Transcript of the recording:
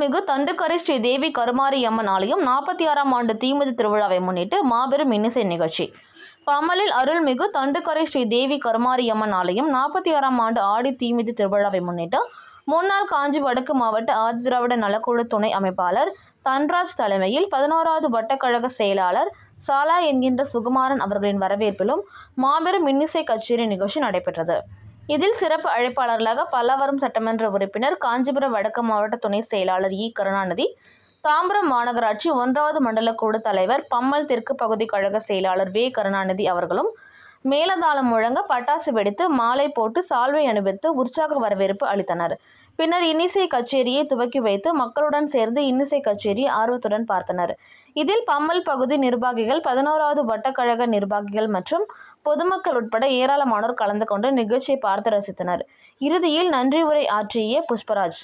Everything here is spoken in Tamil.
அருள்மிகு தண்டுக்கரை ஸ்ரீ தேவி கருமாரியம்மன் ஆலயம் 46ஆம் ஆண்டு தீமிதி திருவிழாவை முன்னிட்டு மாபெரும் இன்னிசை நிகழ்ச்சி. பம்மலில் அருள்மிகு தண்டுக்கரை ஸ்ரீ தேவி கருமாரியம்மன் ஆலயம் 46ஆம் ஆண்டு ஆடி தீமிதி திருவிழாவை முன்னிட்டு முன்னாள் காஞ்சி வடக்கு மாவட்ட ஆதிதிராவிட நலக்குழு துணை அமைப்பாளர் தன்ராஜ் தலைமையில் 11வது வட்டக்கழக செயலாளர் சாலா என்கின்ற சுகுமாரன் அவர்களின் வரவேற்பிலும் மாபெரும் இன்னிசை கச்சேரி நிகழ்ச்சி நடைபெற்றது. இதில் சிறப்பு அழைப்பாளர்களாக பல்லாவரம் சட்டமன்ற உறுப்பினர், காஞ்சிபுரம் வடக்கு மாவட்ட துணை செயலாளர் இ. கருணாநிதி, தாம்பரம் மாநகராட்சி 1வது மண்டல குழு தலைவர், பம்மல் தெற்கு பகுதி கழக செயலாளர் வே. கருணாநிதி அவர்களும் மேளதாளம் முழங்க, பட்டாசு வெடித்து, மாலை போட்டு, சால்வை அணிவித்து உற்சாக வரவேற்பு அளித்தனர். பின்னர் இன்னிசை கச்சேரியை துவக்கி வைத்து மக்களுடன் சேர்ந்து இன்னிசை கச்சேரியை ஆர்வத்துடன் பார்த்தனர். இதில் பம்மல் பகுதி நிர்வாகிகள், 11வது வட்டக்கழக நிர்வாகிகள் மற்றும் பொதுமக்கள் உட்பட ஏராளமானோர் கலந்து கொண்டு நிகழ்ச்சியை பார்த்து ரசித்தனர். இறுதியில் நன்றி உரை ஆற்றிய புஷ்பராஜ்